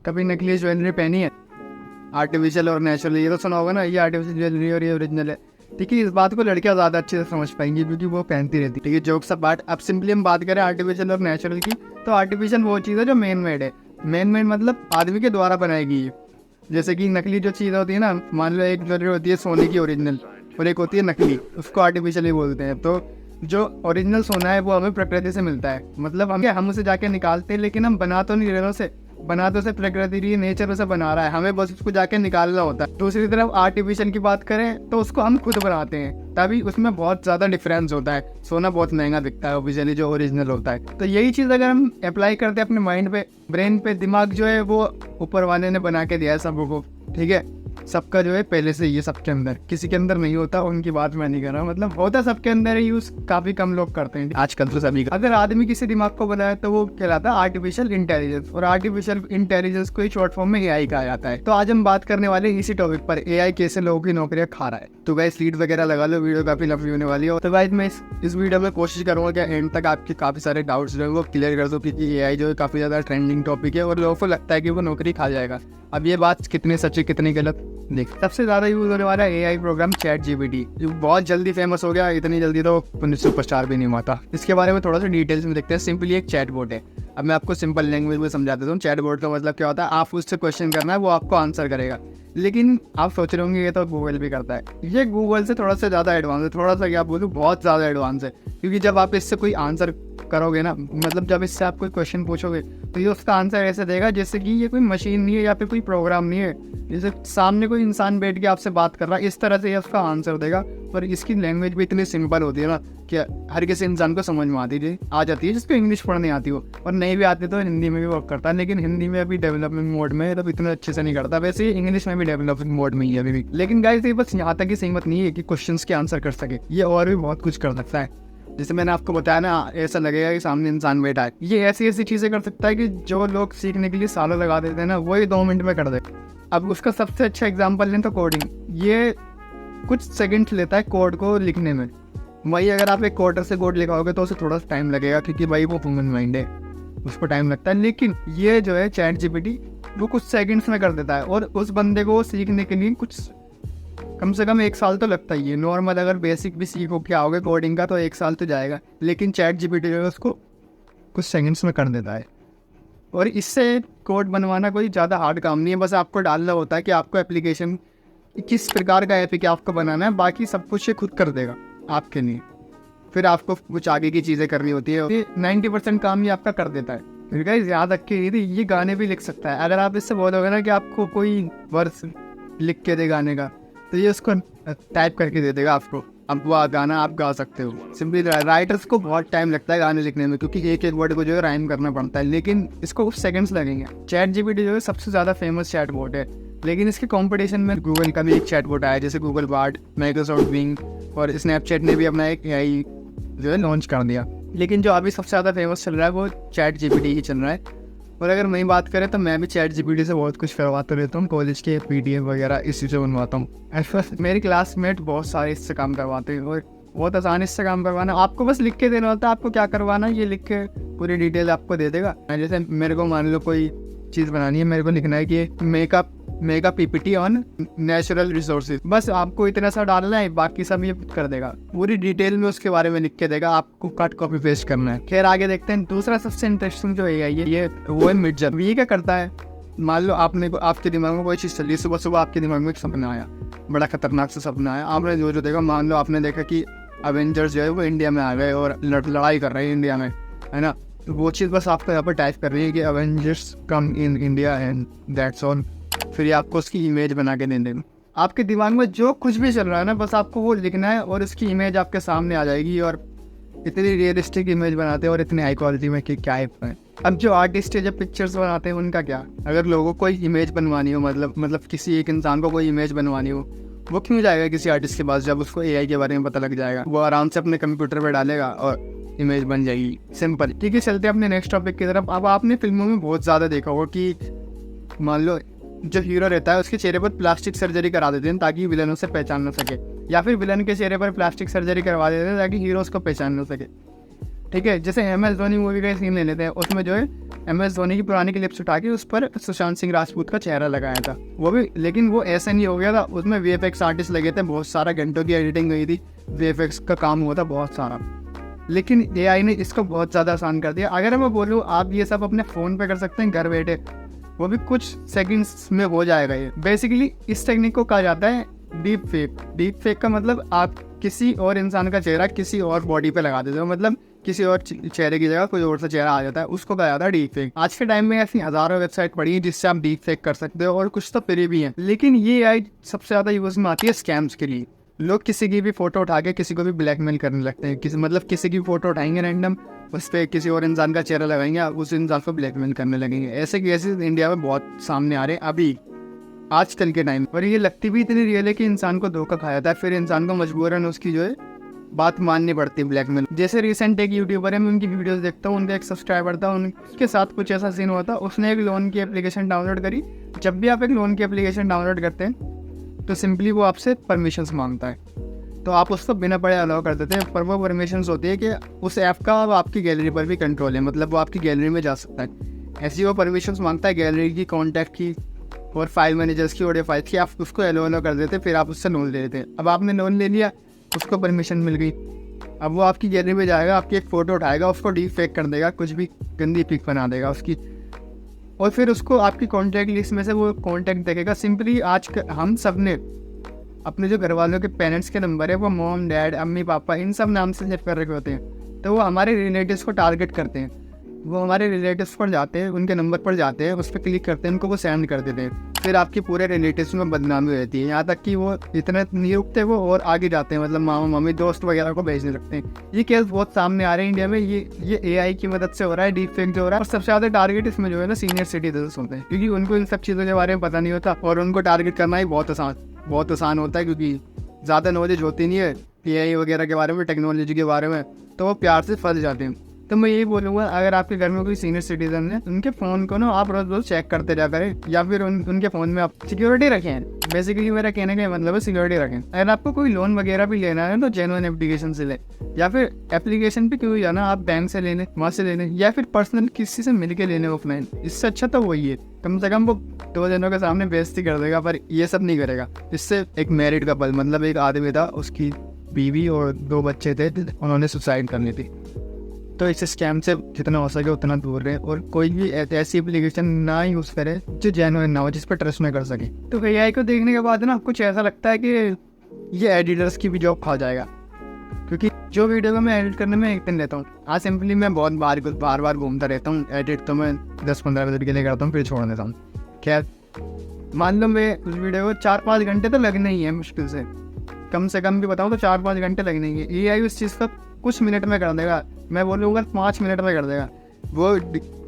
कभी नकली ज्वेलरी पहनी है? आर्टिफिशियल और नेचुरल, ये तो सुना होगा ना, ये आर्टिफिशियल ज्वेलरी और ये ओरिजिनल है। ठीक है, इस बात को लड़कियां ज़्यादा अच्छे से समझ पाएंगी क्योंकि वो पहनती रहती है। ठीक है, जोक्स अपार्ट, अब सिंपली हम बात करें आर्टिफिशियल और नेचुरल की, तो आर्टिफिशियल वो चीज़ है जो मैन मेड है। मैन मेड मतलब आदमी के द्वारा बनाई गई है। जैसे कि नकली जो चीज़ होती है ना, मान लो एक ज्वेलरी होती है सोने की ओरिजिनल, और एक होती है नकली, उसको आर्टिफिशियल ही बोलते हैं। तो जो ओरिजिनल सोना है वो हमें प्रकृति से मिलता है, मतलब हम उसे जाके निकालते हैं, लेकिन हम बना तो नहीं रहे उसे, बना तो उसे प्रकृति रही है, नेचर उसे बना रहा है, हमें बस उसको जाके निकालना होता है। दूसरी तरफ आर्टिफिशियल की बात करें तो उसको हम खुद बनाते हैं, तभी उसमें बहुत ज़्यादा डिफरेंस होता है। सोना बहुत महंगा दिखता है ऑब्वियसली जो ओरिजिनल होता है। तो यही चीज़ अगर हम अप्लाई करते हैं अपने माइंड पे, ब्रेन पे, दिमाग जो है वो ऊपर वाले ने बना के दिया है सबको। ठीक है, सबका जो है पहले से ये सबके अंदर, किसी के अंदर नहीं होता, उनकी बात मैं नहीं कर रहा, मतलब होता सबके अंदर है, यूज काफी कम लोग करते हैं आजकल तो सभी का। अगर आदमी किसी दिमाग को बनाए तो वो कहलाता है आर्टिफिशियल इंटेलिजेंस, और आर्टिफिशियल इंटेलिजेंस को ही शॉर्ट फॉर्म में एआई कहा जाता है। तो आज हम बात करने वाले हैं इसी टॉपिक पर, एआई कैसे लोगों की नौकरियां खा रहा है। तो गाइस लीड वगैरह लगा लो, वीडियो काफी लंबी होने वाली है। तो गाइस मैं इस वीडियो में कोशिश करूंगा कि एंड तक आपके काफी सारे डाउट्स जो है वो क्लियर कर दूं, क्योंकि एआई जो है काफी ज्यादा ट्रेंडिंग टॉपिक है और लोगों को लगता है कि वो नौकरी खा जाएगा। अब ये बात कितनी सच्ची कितनी गलत देख, सबसे ज़्यादा यूज़ होने वाला एआई प्रोग्राम चैट जीपीटी, जो बहुत जल्दी फेमस हो गया। इतनी जल्दी तो सुपरस्टार भी नहीं हुआ था। इसके बारे में थोड़ा सा डिटेल्स में देखते हैं। सिंपली एक चैट बोट है। अब मैं आपको सिंपल लैंग्वेज में समझा देता हूँ। चैट बोट का मतलब क्या होता है, आप उससे क्वेश्चन करना है, वो आपको आंसर करेगा। लेकिन आप सोच रहे होंगे ये तो गूगल भी करता है। ये गूगल से थोड़ा सा ज़्यादा एडवांस है, थोड़ा सा क्या बोलूँ, बहुत ज़्यादा एडवांस है। क्योंकि जब आप इससे कोई आंसर करोगे ना, मतलब जब इससे आप कोई क्वेश्चन पूछोगे तो ये उसका आंसर ऐसे देगा जैसे कि ये कोई मशीन नहीं है या फिर कोई प्रोग्राम नहीं है, जैसे सामने कोई इंसान बैठ के आपसे बात कर रहा है, इस तरह से ये उसका आंसर देगा। पर इसकी लैंग्वेज भी इतनी सिंपल होती है ना कि हर किसी इंसान को समझ में आ जाती है, जिसको इंग्लिश पढ़ने आती हो, और नहीं भी आती तो हिंदी में भी वर्क करता है। लेकिन हिंदी में अभी डेवलपमेंट मोड में है, तब इतना अच्छे से नहीं करता। वैसे ही इंग्लिश में भी डेवलपमेंट मोड में ही है अभी भी। लेकिन गाइस ये बस यहाँ तक ही सीमित नहीं है कि क्वेश्चंस के आंसर कर सके, ये और भी बहुत कुछ कर सकता है। जैसे मैंने आपको बताया ना, ऐसा लगेगा कि सामने इंसान बैठा है। ये ऐसी ऐसी चीज़ें कर सकता है कि जो लोग सीखने के लिए सालों लगा देते हैं ना, वही 2 मिनट में कर दे। अब उसका सबसे अच्छा एग्जांपल लें तो कोडिंग, ये कुछ सेकंड्स लेता है कोड को लिखने में। वही अगर आप एक कोडर से कोड लिखाओगे तो उसे थोड़ा सा टाइम लगेगा, क्योंकि भाई वो ह्यूमन माइंड है, उसको टाइम लगता है। लेकिन ये जो है चैट जीपीटी, वो कुछ सेकंड्स में कर देता है। और उस बंदे को सीखने के लिए कुछ कम से कम 1 साल तो लगता ही है। नॉर्मल अगर बेसिक भी सीखो के आओगे कोडिंग का तो 1 साल तो जाएगा। लेकिन चैट जीपीटी जो है उसको कुछ सेकंड्स में कर देता है। और इससे कोड बनवाना कोई ज़्यादा हार्ड काम नहीं है, बस आपको डालना होता है कि आपको एप्लीकेशन किस प्रकार का ऐप क्या आपको बनाना है, बाकी सब कुछ ये खुद कर देगा आपके लिए। फिर आपको कुछ आगे की चीज़ें करनी होती है, 90% काम ये आपका कर देता है। फिर गाइस याद रखिए, ये गाने भी लिख सकता है। अगर आप इससे बोलोगे ना कि आपको कोई वर्स लिख के दे गाने का, तो ये उसको टाइप करके दे देगा आपको। अब वो गाना आप गा सकते हो। सिंपली राइटर्स को बहुत टाइम लगता है गाने लिखने में, क्योंकि एक एक वर्ड को जो है राइम करना पड़ता है, लेकिन इसको कुछ सेकंड्स लगेंगे। चैट जीपीटी जो है सबसे ज़्यादा फेमस चैट बोट है, लेकिन इसके कंपटीशन में गूगल का भी एक चैट बोट आया, जैसे गूगल बार्ड, माइक्रोसॉफ्ट बिंग, और स्नैपचैट ने भी अपना एक एआई जो है लॉन्च कर दिया। लेकिन जो अभी सबसे ज़्यादा फेमस चल रहा है वो चैट जीपीटी ही चल रहा है। और अगर नहीं बात करें तो मैं भी चैट जीपीटी से बहुत कुछ करवाता रहता हूँ। कॉलेज के पीडीएफ वगैरह इसी से बनवाता हूँ। मेरे क्लासमेट बहुत सारे इससे काम करवाते हैं और बहुत आसान इससे काम करवाना। आपको बस लिख के देना होता है, आपको क्या करवाना है ये लिख के पूरी डिटेल आपको दे देगा। जैसे मेरे को मान लो कोई चीज़ बनानी है, मेरे को लिखना है कि mega PPT on natural resources, बस आपको इतना सा डालना है, बाकी सब ये कर देगा। पूरी डिटेल में उसके बारे में लिख के देगा, आपको कट कॉपी पेस्ट करना है। खैर आगे देखते हैं। दूसरा सबसे इंटरेस्टिंग जो है ये वो है मिडजर्नी। ये क्या करता है, मान लो आपके दिमाग में कोई चीज़ चल रही है, सुबह सुबह आपके दिमाग में एक सपना आया, बड़ा खतरनाक सा सपना आया। आपने जो देखा, मान लो आपने देखा कि अवेंजर्स जो है वो इंडिया में आ गए और लड़ाई कर रहे हैं इंडिया में, है ना। तो वो चीज़ बस आपको यहाँ पर टाइप कर रही है कि Avengers come in India and that's all. फिर ये आपको उसकी इमेज बना के दे देंगे। आपके दिमाग में जो कुछ भी चल रहा है ना, बस आपको वो लिखना है और उसकी इमेज आपके सामने आ जाएगी। और इतनी रियलिस्टिक इमेज बनाते हैं और इतनी हाई क्वालिटी में कि क्या है। अब जो आर्टिस्ट है, जब पिक्चर्स बनाते हैं, उनका क्या, अगर लोगों को कोई इमेज बनवानी हो, मतलब किसी एक इंसान को कोई इमेज बनवानी हो, वो क्यों जाएगा किसी आर्टिस्ट के पास, जब उसको एआई के बारे में पता लग जाएगा। वो आराम से अपने कंप्यूटर पर डालेगा और इमेज बन जाएगी, सिंपल। ठीक है, चलते हैं अपने नेक्स्ट टॉपिक की तरफ। अब आपने फिल्मों में बहुत ज़्यादा देखा होगा कि मान लो जो हीरो रहता है उसके चेहरे पर प्लास्टिक सर्जरी करा देते हैं ताकि विलन उसे पहचान ना सके, या फिर विलन के चेहरे पर प्लास्टिक सर्जरी करवा देते हैं ताकि हीरो उसको पहचान ना सके। ठीक है। जैसे एम एस धोनी मूवी का सीन ले लेते हैं, उसमें जो है एम एस धोनी की पुरानी क्लिप्स उठा के उस पर सुशांत सिंह राजपूत का चेहरा लगाया था वो भी, लेकिन वो ऐसा नहीं हो गया था, उसमें वीएफएक्स आर्टिस्ट लगे थे, बहुत सारा घंटों की एडिटिंग हुई थी, वीएफएक्स का काम हुआ था बहुत सारा। लेकिन एआई ने इसको बहुत ज़्यादा आसान कर दिया। अगर मैं बोलूँ आप ये सब अपने फ़ोन पे कर सकते हैं घर बैठे, वो भी कुछ सेकंड्स में हो जाएगा। ये बेसिकली इस टेक्निक को कहा जाता है डीप फेक। डीप फेक का मतलब आप किसी और इंसान का चेहरा किसी और बॉडी पे लगा देते हो, मतलब किसी और चेहरे की जगह कोई और सा चेहरा आ जाता है, उसको कहा जाता है डीप फेक। आज के टाइम में ऐसी हज़ारों वेबसाइट पड़ी है जिससे आप डीप फेक कर सकते हो, और कुछ तो फ्री भी हैं। लेकिन ये एआई सबसे ज़्यादा यूज़ में आती है स्कैम्स के लिए। लोग किसी की भी फोटो उठा के किसी को भी ब्लैकमेल करने लगते हैं, किसी की फोटो उठाएंगे रैंडम, उस पर किसी और इंसान का चेहरा लगाएंगे, उस इंसान को ब्लैकमेल करने लगेंगे। ऐसे केसेस इंडिया में बहुत सामने आ रहे हैं अभी आजकल के टाइम पर। ये लगती भी इतनी रियल है कि इंसान को धोखा खाया जाता है, फिर इंसान को मजबूरन उसकी जो है बात माननी पड़ती है ब्लैकमेल। जैसे रिसेंट एक यूट्यूबर है, मैं उनकी वीडियोस देखता हूँ, उनका एक सब्सक्राइबर था, उनके साथ कुछ ऐसा सीन हुआ था, उसने एक लोन की एप्लीकेशन डाउनलोड करी। जब भी आप एक लोन की एप्लीकेशन डाउनलोड करते हैं तो सिंपली वो आपसे परमिशंस मांगता है, तो आप उसको बिना पढ़े अलाउ कर देते हैं। पर वो परमिशंस होती है कि उस ऐप का आपकी गैलरी पर भी कंट्रोल है, मतलब वो आपकी गैलरी में जा सकता है। ऐसी वो परमिशंस मांगता है गैलरी की, कॉन्टैक्ट की और फाइल मैनेजर्स की, ऑडियो फाइल्स की। आप उसको अलाउ कर देते हैं, फिर आप उससे लोन ले लेते हैं। अब आपने लोन ले लिया, उसको परमिशन मिल गई, अब वो आपकी गैलरी में जाएगा, आपकी एक फ़ोटो उठाएगा, उसको डीप फेक कर देगा, कुछ भी गंदी पिक बना देगा उसकी, और फिर उसको आपकी कॉन्टैक्ट लिस्ट में से वो कॉन्टैक्ट देखेगा। सिंपली आज हम सब ने अपने जो घर वालों के पेरेंट्स के नंबर है वो मॉम डैड अम्मी पापा इन सब नाम से सेव कर रखे होते हैं, तो वो हमारे रिलेटिव्स को टारगेट करते हैं। वो हमारे रिलेटिव्स पर जाते हैं, उनके नंबर पर जाते हैं, उस पर क्लिक करते हैं, उनको वो सेंड कर देते हैं। फिर आपके पूरे रिलेटिव्स में बदनामी रहती है, यहाँ तक कि वो इतने नहीं रुकते, वो और आगे जाते हैं, मतलब मामा मम्मी दोस्त वगैरह को भेजने लगते हैं। ये केस बहुत सामने आ रहे हैं इंडिया में। ये एआई की मदद से हो रहा है, डीप फेक जो हो रहा है। और सबसे ज़्यादा टारगेट इसमें जो है ना सीनियर सिटीजन्स होते हैं, क्योंकि उनको इन सब चीज़ों के बारे में पता नहीं होता, और उनको टारगेट करना ही बहुत आसान होता है, क्योंकि ज़्यादा नॉलेज होती नहीं है एआई वगैरह के बारे में, टेक्नोलॉजी के बारे में, तो वो प्यार से फंस जाते हैं। तो मैं यही बोलूँगा, अगर आपके घर में कोई सीनियर सिटीजन है, उनके फ़ोन को ना आप रोज़ चेक करते जा करें, या फिर उनके फ़ोन में आप सिक्योरिटी रखें। बेसिकली मेरा कहने का मतलब है सिक्योरिटी रखें। अगर आपको कोई लोन वगैरह भी लेना है तो जेन्युइन एप्लीकेशन से लें, या फिर एप्लीकेशन पे क्यों जाना, आप बैंक से लेने, वहाँ से लेने, या फिर पर्सनल किसी से मिल के लेने ऑफलाइन। इससे अच्छा तो वही है, कम से कम वो 2 जनों के सामने बेइज्जती कर देगा, पर ये सब नहीं करेगा। इससे एक मैरिड कपल, मतलब एक आदमी था, उसकी बीवी और 2 बच्चे थे, उन्होंने सुसाइड कर ली थी। तो इस स्कैम से जितना हो सके उतना दूर रहे, और कोई भी ऐसी एप्लीकेशन ना यूज़ करे जो जेन्युइन ना हो, जिस पर ट्रस्ट में कर सके। तो एआई को देखने के बाद ना कुछ ऐसा लगता है कि ये एडिटर्स की भी जॉब खा जाएगा, क्योंकि जो वीडियो को मैं एडिट करने में 1 दिन लेता हूँ, आज सिंपली मैं बहुत बार घूमता रहता हूँ। एडिट तो मैं 10-15 मिनट के लिए करता हूँ, फिर छोड़ देता हूँ। खैर, मान लो मैं उस वीडियो को 4-5 घंटे तो लगने ही है, मुश्किल से कम भी बताऊँ तो 4-5 घंटे लगने ही है। एआई उस चीज़ को कुछ मिनट में कर देगा, मैं बोलूँगा 5 मिनट में कर देगा।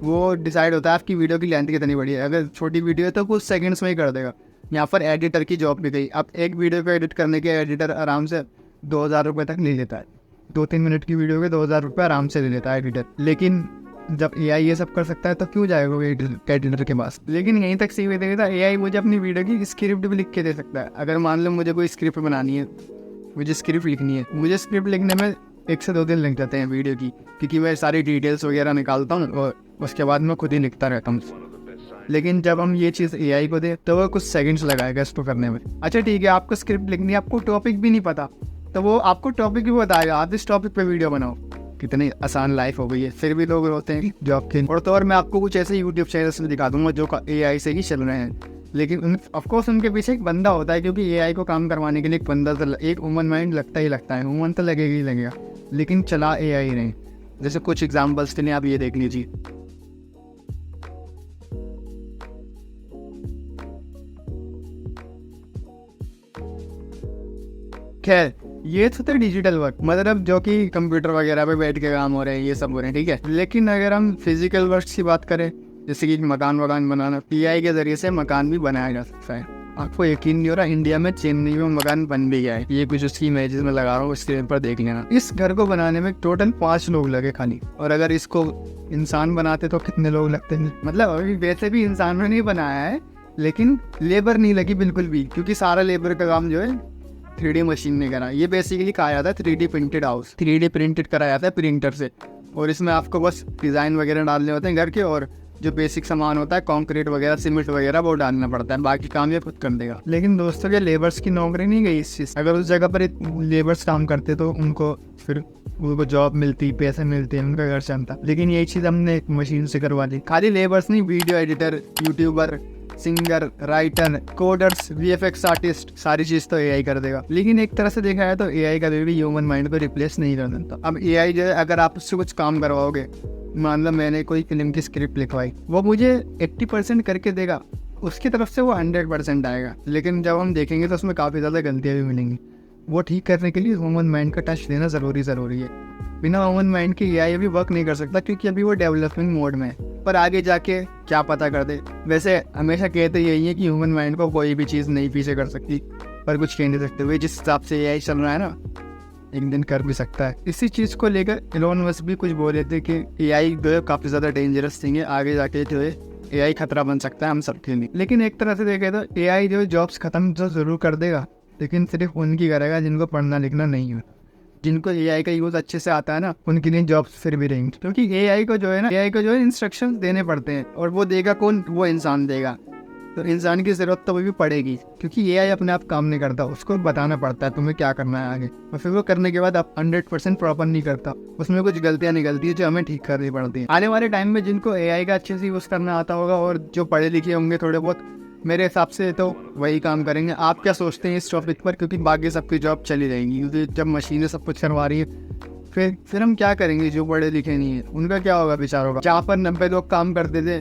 वो डिसाइड होता है आपकी वीडियो की लेंथ कितनी बड़ी है। अगर छोटी वीडियो है तो कुछ सेकंड्स में ही कर देगा। यहाँ पर एडिटर की जॉब भी गई। अब एक वीडियो को एडिट करने के एडिटर आराम से 2000 रुपये तक ले लेता है। 2-3 मिनट की वीडियो के 2000 रुपये आराम से ले लेता है एडिटर। लेकिन जब एआई ये सब कर सकता है तो क्यों जाएगा वो एडिटर के पास। लेकिन यहीं तक सीमित है, एआई मुझे अपनी वीडियो की स्क्रिप्ट भी लिख के दे सकता है। अगर मान लो मुझे कोई स्क्रिप्ट बनानी है, मुझे स्क्रिप्ट लिखनी है, मुझे स्क्रिप्ट लिखने में 1 से 2 दिन लग जाते हैं वीडियो की, क्योंकि मैं सारी डिटेल्स वगैरह निकालता हूँ और उसके बाद मैं खुद ही लिखता रहता हूँ। लेकिन जब हम ये चीज़ एआई को दे तो वो कुछ सेकंड्स लगाएगा इसको करने में। अच्छा ठीक है, आपको स्क्रिप्ट लिखनी है, आपको टॉपिक भी नहीं पता, तो वो आपको टॉपिक भी बताएगा, आप इस टॉपिक पे वीडियो बनाओ। कितनी आसान लाइफ हो गई है। फिर भी लोग रोते हैं जॉब के। और तो और मैं आपको कुछ ऐसे यूट्यूब चैनल्स दिखा दूंगा जो एआई से ही चल रहे हैं, लेकिन ऑफकोर्स उनके पीछे एक बंदा होता है, क्योंकि एआई को काम करवाने के लिए एक बंदा तो, एक ह्यूमन माइंड लगता ही लगता है, ह्यूमन तो लगेगा ही लगेगा, लेकिन चला एआई नहीं। जैसे कुछ एग्जांपल्स के लिए आप ये देख लीजिए। खैर, ये तो डिजिटल वर्क, मतलब जो कि कंप्यूटर वगैरह पे बैठ के काम हो रहे हैं, ये सब हो रहे हैं, ठीक है। लेकिन अगर हम फिजिकल वर्क की बात करें, जैसे कि मकान बनाना, एआई के जरिए से मकान भी बनाया जा सकता है। आपको यकीन नहीं हो रहा, इंडिया में चेन्नई में मकान बन भी गया है। ये कुछ उसकी इमेजेस में लगा रहा हूँ, स्क्रीन पर देख लेना। इस घर को बनाने में टोटल 5 लोग लगे खाली, और अगर इसको इंसान बनाते तो कितने लोग लगते हैं। मतलब अभी वैसे भी इंसान ने नहीं बनाया है, लेकिन लेबर नहीं लगी बिल्कुल भी, क्योंकि सारा लेबर का काम जो है 3D मशीन ने करा। ये बेसिकली कहा जाता है 3D printed house. 3D printed कराया जाता है प्रिंटर से। और इसमें आपको बस डिज़ाइन वगैरह डालने होते हैं घर के, और जो बेसिक सामान होता है कंक्रीट वगैरह सीमेंट वगैरह वो डालना पड़ता है, बाकी काम ये खुद कर देगा। लेकिन दोस्तों ये लेबर्स की नौकरी नहीं गई इस चीज़। अगर उस जगह पर लेबर्स काम करते तो उनको जॉब मिलती, पैसे मिलते, उनका घर चलता। लेकिन यही चीज़ हमने एक मशीन से करवा दी। खाली लेबर्स नहीं, video editor, YouTuber, singer, writer, coders, VFX artist, सारी चीज़ तो AI कर देगा। लेकिन एक तरह से देखा है तो AI कभी भी ह्यूमन माइंड को रिप्लेस नहीं कर सकता। अब AI जो है, अगर आप उससे कुछ काम करवाओगे, मान लो मैंने कोई फिल्म की स्क्रिप्ट लिखवाई, वो मुझे 80% करके देगा, उसकी तरफ से वो 100% आएगा। लेकिन जब हम देखेंगे तो उसमें काफ़ी ज़्यादा गलतियाँ भी मिलेंगी। वो ठीक करने के लिए ह्यूमन माइंड का टच देना ज़रूरी है। बिना ह्यूमन माइंड के AI अभी वर्क नहीं कर सकता, क्योंकि अभी वो डेवलपमेंट मोड में है। पर आगे जाके क्या पता कर दे। वैसे हमेशा कहते यही है कि ह्यूमन माइंड को कोई भी चीज़ नहीं पीछे कर सकती, पर कुछ कह नहीं सकते हुए जिस हिसाब से AI चल रहा है ना, एक दिन कर भी सकता है। इसी चीज़ को लेकर एलोन मस्क भी कुछ बोले थे कि AI जो है काफ़ी ज़्यादा डेंजरस थिंग है, आगे जाके जो है AI खतरा बन सकता है हम सबके लिए। लेकिन एक तरह से देखे तो AI जो जॉब्स खत्म तो ज़रूर कर देगा, लेकिन सिर्फ उनकी करेगा जिनको पढ़ना लिखना नहीं है। जिनको AI का यूज़ अच्छे से आता है ना, उनके लिए जॉब्स फिर भी रहेंगे, क्योंकि AI को जो है इंस्ट्रक्शंस देने पड़ते हैं, और वो देगा कौन? वो इंसान देगा। तो इंसान की ज़रूरत तो भी पड़ेगी, क्योंकि AI अपने आप काम नहीं करता, उसको बताना पड़ता है तुम्हें क्या करना है आगे, और फिर वो करने के बाद आप 100% प्रॉपर नहीं करता, उसमें कुछ गलतियाँ निकलती है जो हमें ठीक करनी पड़ती है। आने वाले टाइम में जिनको AI का अच्छे से यूज़ करना आता होगा, और जो पढ़े लिखे होंगे थोड़े बहुत, मेरे हिसाब से तो वही काम करेंगे। आप क्या सोचते हैं इस टॉपिक पर? क्योंकि बाकी सबकी जॉब चली जाएंगी, क्योंकि जब मशीनें सब कुछ करवा रही है, फिर हम क्या करेंगे? जो पढ़े लिखे नहीं है उनका क्या होगा बेचारों का? जहाँ पर 90 लोग काम करते थे,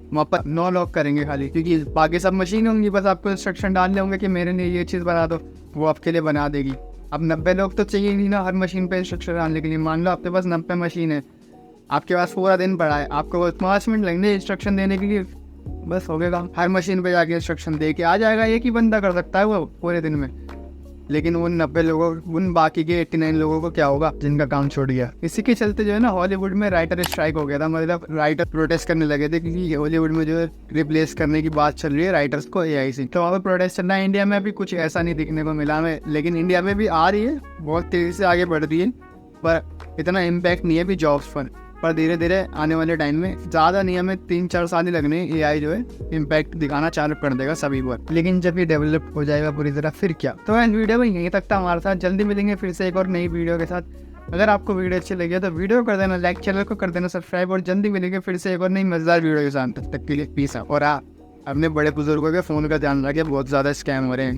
वहाँ पर 9 लोग करेंगे खाली, क्योंकि बाकी सब मशीन होंगी, बस आपको इंस्ट्रक्शन डालने होंगे कि मेरे लिए ये चीज़ बना दो, वो आपके लिए बना देगी। अब 90 लोग तो चाहिए नहीं ना हर मशीन पर इंस्ट्रक्शन डालने के लिए। मान लो आपके पास 90 मशीन है, आपके पास पूरा दिन पड़ा है, आपको 5 मिनट लगेंगे इंस्ट्रक्शन देने के लिए, बस हो गया काम। हर मशीन पे जाके इंस्ट्रक्शन दे के आ जाएगा, एक ही बंदा कर सकता है वो पूरे दिन में। लेकिन उन 90 लोगों, उन बाकी के 89 लोगों को क्या होगा जिनका काम छूट गया? इसी के चलते जो है ना, हॉलीवुड में राइटर स्ट्राइक हो गया था। मतलब राइटर प्रोटेस्ट करने लगे थे, क्योंकि हॉलीवुड में जो है रिप्लेस करने की बात चल रही है राइटर्स को AI से। तो वहाँ पर प्रोटेस्ट चल रहा है। इंडिया में अभी कुछ ऐसा नहीं दिखने को मिला हमें, लेकिन इंडिया में भी आ रही है, बहुत तेज़ी से आगे बढ़ रही है, पर इतना इम्पैक्ट नहीं है अभी जॉब्स पर धीरे धीरे आने वाले टाइम में, ज़्यादा नहीं, हमें 3-4 साल ही लगने, AI जो है इम्पैक्ट दिखाना चालू कर देगा सभी पर। लेकिन जब ये डेवलप हो जाएगा पूरी तरह, फिर क्या? तो इस वीडियो में यहीं तक था हमारे साथ। जल्दी मिलेंगे फिर से एक और नई वीडियो के साथ। अगर आपको वीडियो अच्छी लगी तो वीडियो कर देना लाइक, चैनल को कर देना सब्सक्राइब, और जल्दी मिलेंगे फिर से एक और नई मजेदार वीडियो के साथ। तब तक के लिए पीस। और आप अपने बड़े बुजुर्गों के फ़ोन का ध्यान रखें, बहुत ज़्यादा स्कैम हो रहे हैं।